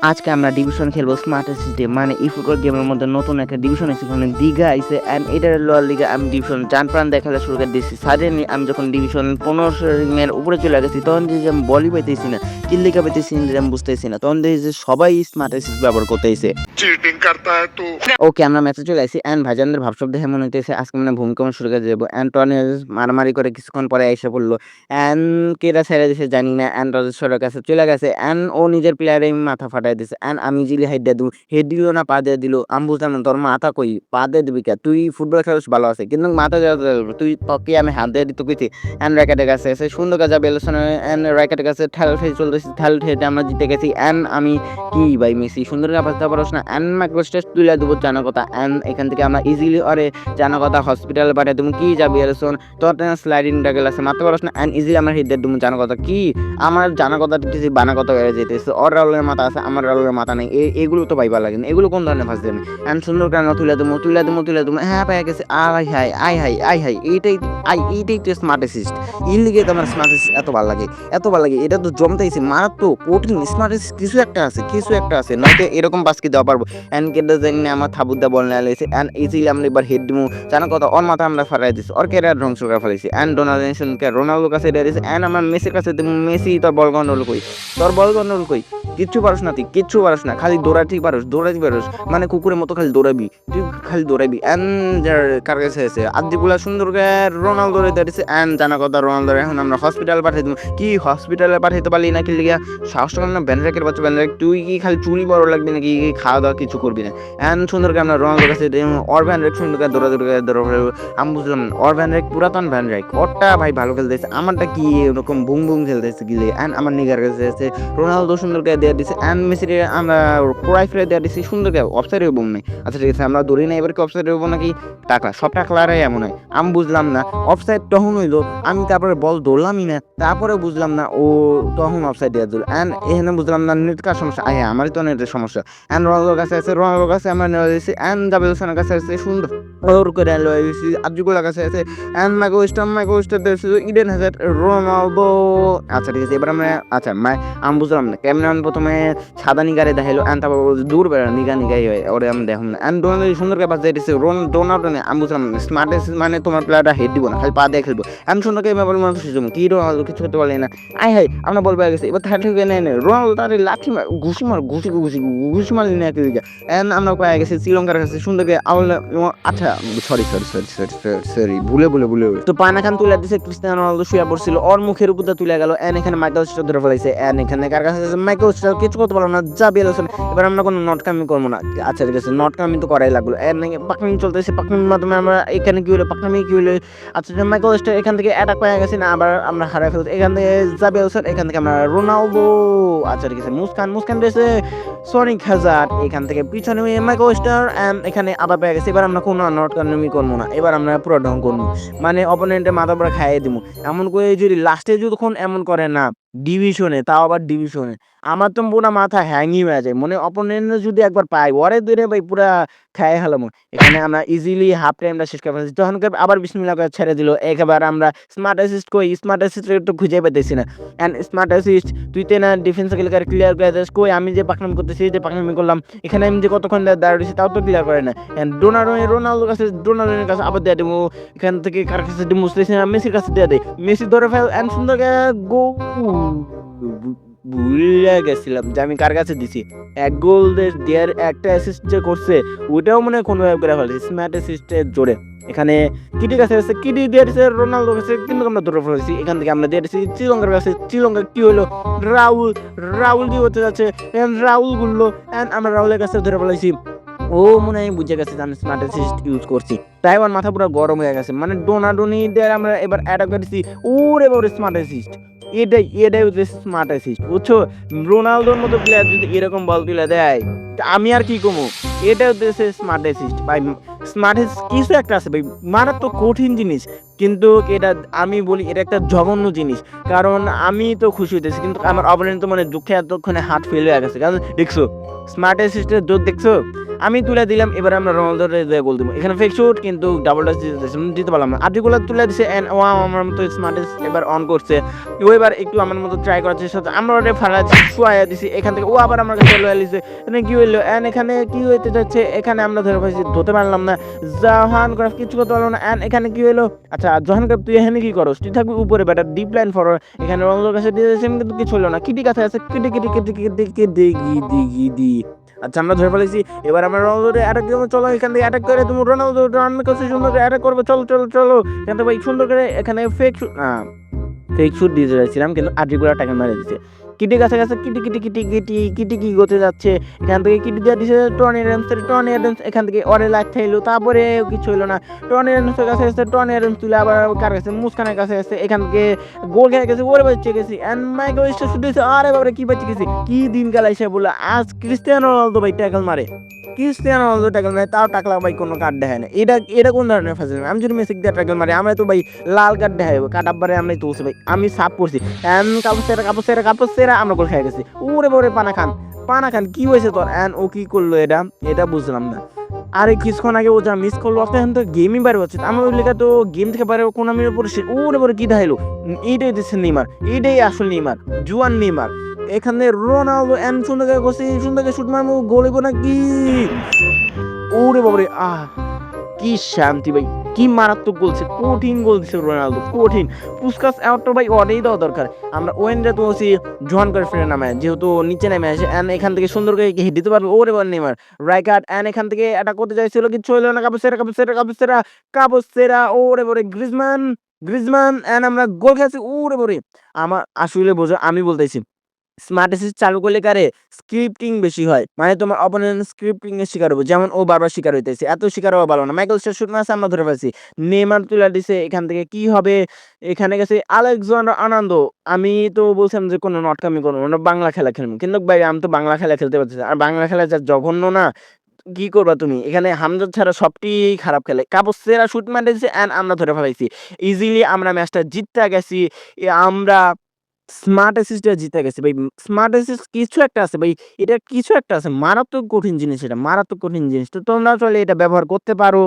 আজকে আমরা ডিভিশন খেলবো স্মার্ট সিস্টেম মানে ই ফুটবল গেমের মধ্যে নতুন একটা ডিভিশন এসে ওখানে দিঘা আইসে অ্যান্ড এটার লওয়ার লিগে আমি ডিভিশন জান প্রাণ দেখালে শুরু করে দিচ্ছি সাডেনলি আমি যখন ডিভিশন 15 এর উপরে চলে গেছি তখন দেখি আমি বলই পাইতেছি না কিল্লিকা পাইতেছি না আমি বুঝতেছি না তখন দেখি যে সবাই স্মার্ট সিস্টেম ব্যবহার করতেছে चीटिंग करता है तू। ওকে আমরা ম্যাচে চলে আসি অ্যান্ড ভাইজানদের ভাবসাব দেখে মনে হইতেছে আজকে মানে ভূমিকম্প শুরু করে যাবো অ্যান্ড টর্নেডো মারামারি করে কিছুক্ষণ পরে এসে পড়লো অ্যান্ড কেরা ছেড়ে দিছে জানি না অ্যান্ড রাজেশ্বরের কাছে চলে গেছে অ্যান্ড ও নিজের প্লেয়ারে মাথা ফাটাই দিছে অ্যান্ড আমি জিলি হাইট দিয়ে দিল হেড দিল না পা দিয়ে দিল আমি বুঝলাম না তোর মাথা কই পা দিয়ে দিবি কে তুই ফুটবল খেলিস ভালো আছে কিন্তু মাথা দেওয়া তুই তোকে আমি হাত দিয়ে দিতে কইছি অ্যান্ড র্যাকেটের কাছে এসে সুন্দর কাজা বেলসনে অ্যান্ড র্যাকেটের কাছে ঠেল ঠেলে চলতেছি ঠেল ঠেলে আমরা জিতে গেছি অ্যান্ড আমি কি ভাই মেসি সুন্দর কাজ দিতে পারছ না অ্যান্ড মাইক্রোস্টেজ তুলে দেবো জানা কথা অ্যান্ড এখান থেকে আমরা ইজিলি অরে জানা কথা হসপিটালে পাঠাই তুমি কি যাবি এলসন তোর স্লাইডিং ডাগেল আছে মারতে পারছ না অ্যান্ড ইজিলি আমার হিট তুমি জানা কথা কি আমার জানা কথা দিতেছি বানা কথা হয়ে যেতেছে ওর রাউলের মাথা আছে আমার রাউলের মাথা নেই এগুলো তো ভাইবা লাগে না এগুলো কোন ধরনের ফাঁসি দেন অ্যান্ড সুন্দর কেন তুলে দেবো হ্যাঁ পাই গেছে আই হাই এইটাই তো স্মার্ট অ্যাসিস্ট এর লিগে তো আমার স্মার্ট অ্যাসিস্ট এত ভালো লাগে এটা তো জমতেইছে মারাত্মক কঠিন স্মার্ট অ্যাসিস্ট কিছু একটা আছে নয়তো এরকম বাস্কি দেওয়া পারবো অ্যান্ড কেটে জানি না আমার থাবুদা বল না লেগেছে অ্যান্ড ইজিলি আমরা এবার হেড দিমু জানা কথা ওর মাথা আমরা ফারাই দিচ্ছি ওর ক্যারিয়ার ধ্বংস করে ফেলেছি অ্যান্ড রোনাল্ডোর কাছে দিয়েছে অ্যান্ড আমার মেসির কাছে মেসি তোর বল গন্ডল কই কিচ্ছু পারস না তুই কিচ্ছু পারস না খালি দৌড়াতে পারস মানে কুকুরের মতো খালি দৌড়াবি তুই খালি দৌড়াবি অ্যান্ড কার কাছে আছে আদিগুলা সুন্দর করে রোনাল্ডোরে দিয়েছে অ্যান্ড জানা কথা রোনাল্ডোর এখন আমরা হসপিটাল পাঠিয়ে দেবো কি হসপিটালে পাঠাইতে পারলি না কি লিগা সাহস না ব্যান্ড্রেকের বাচ্চা ব্যান্ড্রেক তুই কি খালি চুরি বড় লাগবে নাকি খাওয়া দাওয়া কিছু করবি না অ্যান্ড সুন্দর করে আমরা রোনাল্ডোর কাছে ওর ব্যান্ড্রেক সুন্দর করে দৌড়া আমি বুঝলাম ওর ব্যান্ড্রেক পুরাতন ব্যান্ড্রেক ওরটা ভাই ভালো খেলতেছে আমারটা কি এরকম বুম খেলতেছে গিলে অ্যান্ড আমার নিগার কাছে আছে রোনাল্ডো সুন্দর করে দেওয়া দিচ্ছে অ্যান্ড মেসির আমরা ক্রাই ফিরে দেওয়া দিচ্ছি সুন্দর করে অফসাইডে বুম নেই আচ্ছা ঠিক আছে আমরা দৌড়ি না এবার কি অফসাইডে হবো নাকি টাকলা সব টাকলারাই এমন হয় আমি বুঝলাম না অফসাইড তখন হইলো আমি তারপরে বল দৌড়লামই না তারপরে বুঝলাম না ও তখন অফসাইড দেওয়া দিল অ্যান্ড এখানে বুঝলাম না নেট কার সমস্যা হ্যাঁ আমারই তো নেটের সমস্যা অ্যান্ড রোনাল্ডোর কাছে আছে রোনাল্ডোর কাছে আমরা নেওয়া দিয়েছি অ্যান্ড জাবেলসনের কাছে আছে সুন্দর ওর করে লয়ে দিয়েছি আবজুগুলার কাছে আছে অ্যান্ড মাইক্রোস্টার দিয়েছি ইডেন হ্যাজার্ড রোনাল্ডো আচ্ছা ঠিক আছে এবার আমরা আচ্ছা আমি বুঝলাম না ক্যামেরাম্যান প্রথমে সাদা নিগারে দেখাইলো অ্যান্ড তারপর দূর বেড়া নিগাই হয় ওরে আমি দেখুন না অ্যান্ড রোনাল্ডো সুন্দর করে পাস দিয়ে দিচ্ছে রোনাল্ডো নেই আমি বুঝলাম না স্মার্ট মানে তোমার প্লেয়ারটা হেড দিব না খালি পা দিয়ে খেলবো আমি সুন্দর করে এবার বললাম কি রোনাল্ডো কিছু করতে পারলি না হাই আমরা বল পেয়ে গেছি এবার থার্টি নেই রোনাল্ডো তার লাঠি ঘুষি মারলি না অ্যান্ড আমরা পেয়ে গেছি শ্রীলঙ্কার কাছে সুন্দর করে আচ্ছা সরি ভুলে তো পানা খান তুলে দিচ্ছে ক্রিস্টিয়ানো রোনাল্ডো শুয়ে পড়ছিল ওর মুখের উপর তুলে গেল এন্ড এখানে মাইকেল স্টার ধরে ফেলাইছে এন্ড এখানে কার কাছে মাইকেল স্টার কিছু করতে পারলো না যাবে এবার আমরা কোনো নট কামি করবো না আচ্ছা ঠিক আছে নট কামি তো করাই লাগলো এন্ড পাকনামি চলতেছে পাকনামির মাধ্যমে আমরা এখানে কি হলো পাকনামি কি হলো আচ্ছা মাইকেল স্টার এখান থেকে অ্যাটাক পেয়ে গেছি না আবার আমরা হারাই ফেলছি এখান থেকে যাবে এখান থেকে আমরা রোনাল্ডো আচ্ছা ঠিক আছে মুস্কান রয়েছে সনিক হ্যাজার্ড এখান থেকে পিছনে মাইকেল স্টার এন্ড এখানে আবার পেয়ে গেছে এবার আমরা কোনো নট কামি করবো না এবার আমরা পুরো ঢং করবো মানে অপোনেন্টের মাথা পুরো খাইয়ে দিব এমন করে যদি লাস্টে যতক্ষণ এমন করে না ডিভিশনে তাও আবার ডিভিশনে আমার তো পুরো মাথা হ্যাংই হয়ে যায় মানে অপোনেন্ট যদি একবার পাই ওরে ধরে ভাই পুরা খাইয়ে হলাম এখানে আমরা ইজিলি হাফ টাইমটা শেষ করে ফেলছি তখন আবার বিসমিল্লাহ করে ছেড়ে দিল একবার আমরা স্মার্ট অ্যাসিস্ট একটু খুঁজে পেতেছি না অ্যান্ড স্মার্ট অ্যাসিস্ট তুই তো না ডিফেন্স ক্লিয়ার করে দিস কই আমি যে পাকনামি করতেছি যে পাকনামি করলাম এখানে আমি যে কতক্ষণ দাঁড়িয়েছি তাও তো ক্লিয়ার করে না অ্যান্ড রোনাল্ডোর কাছে আবার দিয়ে দেবো এখান থেকে কার কাছে মুসতেছি না মেসির কাছে দিয়ে দেয় মেসি ধরে ফেল অ্যান্ড সুন্দর গো ভুলে গেছিলাম যে আমি কার কাছে দিছি এক গোল দেওয়ার একটা অ্যাসিস্ট যে করছে ওটাও মনে হয় কোনোভাবে করে ফেলছে স্মার্ট অ্যাসিস্টের জোরে এখানে কিটি কাছে আছে কিটি দিয়ে দিচ্ছে রোনাল্ডো কাছে কিন্তু আমরা ধরে ফেলেছি এখান থেকে আমরা দিয়ে দিচ্ছি শ্রীলঙ্কার কাছে শ্রীলঙ্কা কি হলো রাহুল দিয়ে হতে যাচ্ছে রাহুল গুললো অ্যান্ড আমরা রাহুলের কাছে ধরে ফেলেছি ও মনে হয় বুঝে গেছে আমি স্মার্ট অ্যাসিস্ট ইউজ করছি তাই আমার মাথা পুরো গরম হয়ে গেছে মানে ডোনাডোনি দিয়ে আমরা এবার অ্যাটাক করেছি ওরে স্মার্ট অ্যাসিস্ট এটাই হচ্ছে স্মার্ট অ্যাসিস্ট বুঝছো রোনাল্ডোর মতো প্লেয়ার যদি এরকম বল তুলে দেয় আমি আর কি কমু এটা হচ্ছে স্মার্ট অ্যাসিস্ট ভাই স্মার্ট অ্যাসিস্ট কিছু একটা আছে ভাই মারাত্মক কঠিন জিনিস কিন্তু এটা আমি বলি এটা একটা জঘন্য জিনিস কারণ আমি তো খুশি হইতেছি কিন্তু আমার অপোনেন্ট তো মানে দুঃখে এতক্ষণে হাত ফেল হয়ে গেছে কারণ দেখছো স্মার্ট অ্যাসিস্টের জোর দেখছো আমি তুলে দিলাম। এবার আমরা রোনালদোরে যেয়ে গোল দিব। এখানে ফেক শুট কিন্তু ডাবল টাচ দিতে পারলাম না। আর্টিকুলার তুলে দিছে এন্ড ও আমার মতো স্মার্টেস্ট এবার অন করছে। ও এবার একটু আমার মতো ট্রাই করার চেষ্টা করছে। আমরা ওরে ফালাচ্ছি, ছুঁয়া দিছি। এখান থেকে ও আবার আমার কাছে লয়ে লিছে। এখানে কি হইলো? এন্ড এখানে কি হইতে যাচ্ছে? এখানে আমরা ধরে পাইছি, ধরতে পারলাম না। জাহান ক্রাফট কিছু করতে পারলো না। এন্ড এখানে কি হইলো? আচ্ছা জাহান ক্রাফট তুই এখানে কি করস? তুই থাকবি উপরে ব্যাটার ডিপ লাইন ফরওয়ার্ড। এখানে রোনালদোর কাছে দিয়েছে কিন্তু কিছু হলো না। কিটি কাছে আছে। কিটি। আচ্ছা আমরা ধরে ফেলেছি। এবার আমরা রোনালদোরে অ্যাটাক করবো। চলো এখান থেকে অ্যাটাক করে তুমি রোনালদো রান করছে, সুন্দর করে অ্যাটাক করবো। চলো। এখান থেকে ভাই সুন্দর করে এখানে ফেক শুট দিয়ে যাচ্ছিলাম কিন্তু আর্টিকুলার টাকা মেরে দিচ্ছে। কিটি কাছে কিটি কি করতে যাচ্ছে? এখান থেকে কিটি দিয়ে দিচ্ছে টনি অ্যাডামস এখান থেকে অরে লাইট খাইলো, তারপরে কিছু হইলো না। টনি অ্যাডামসের কাছে এসে টনি অ্যাডামস তুলে আবার কার কাছে? মুস্কানের কাছে এসে এখান থেকে গোল খেয়ে গেছে। ওরে বাচ্চা গেছি এন্ড মাইকেল স্টার শুট দিয়েছে। আরে বাবারে কি বাচ্চা গেছি, কি দিন কালাইছে বলে আজ ক্রিস্টিয়ানো রোনালদো ভাই ট্যাকল মারে। ক্রিস্টিয়ানো রোনালদো ট্যাকল মারে, তাও টাকলা ভাই কোনো কার্ড দেখায় না। এটা কোন ধরনের ফাজিল? আমি যদি মেসি দিয়ে ট্যাকল মারি আমরা তো ভাই লাল কার্ড দেখাবো, কাট আব্বারে আমরাই তুলছি ভাই। আমি সাপ করছি এন্ড কাপড় আমরা গোল খেয়ে গেছি। ওরে পানা খান কি হয়েছে তোর? এন্ড ও কি করলো? এটা বুঝলাম না। আরে কিছুক্ষণ আগে ও যা মিস করলো, এখন তো গেমই বাইরে হচ্ছে। আমার ওই লেখা তো গেম থেকে বাইরে কোন আমি উপরে ওরে কি দেখাইলো? এইটাই দিচ্ছে নেইমার, এইটাই আসল নেইমার, জুয়ান নেইমার। এখানে রোনালদো এন্ড সুন্দর শুট মারবো, গোল হইব নাকি? ওরে বাবারে কি শান্তি ভাই, কি মারাত্মক গোলছে, কঠিন গোল দিছে রোনালদো, কঠিন। পুস্কাস আউটটা ভাই অনেই দেওয়া দরকার। আমরা ওয়েনরা তো হচ্ছে জোহান করে ফিরে নামে, যেহেতু নিচে নেমে আসে এন্ড এখান থেকে সুন্দর করে হিট দিতে পারবে। ওরে বার নেইমার রাইকার্ড এন্ড এখান থেকে এটা করতে চাইছিল কিছু হইলো না। কাবুসেরা ওরে বারে গ্রিজমান এন্ড আমরা গোল খেয়েছি। ওরে বারে আমার আসলে বোঝো, আমি বলতেছি স্মার্ট অ্যাসিস্ট চালু করলে কারে স্ক্রিপ্টিং বেশি হয়, মানে তোমার অপোনেন্ট স্ক্রিপ্টিং এর শিকার হবে, যেমন ও বারবার শিকার হইতেছে। এত শিকার হওয়া ভালো না। মাইকেল স্টার শুট মারছে, আমরা ধরে পাচ্ছি। নেইমার তুলে দিছে। এখান থেকে কি হবে? এখানে গেছে আলেকজান্ডার আনন্দ। আমি তো বলছিলাম যে কোনো নটকামি করবো না, বাংলা খেলা খেলবো, কিন্তু ভাই আমি তো বাংলা খেলা খেলতে পারতেছি না। আর বাংলা খেলা যা জঘন্য না, কি করবা তুমি? এখানে হামজা ছাড়া সবটি খারাপ খেলে। কাবুসেরা শুট মারতেছে এন্ড আমরা ধরে ফেলাইছি। ইজিলি আমরা ম্যাচটা জিততে গেছি। আমরা স্মার্ট অ্যাসিস্টটা জিতে গেছে ভাই। স্মার্ট অ্যাসিস্ট কিছু একটা আছে ভাই, এটা কিছু একটা আছে। মারাত্মক কঠিন জিনিস এটা, মারাত্মক কঠিন জিনিস। তো তোমরা চাইলে এটা ব্যবহার করতে পারো।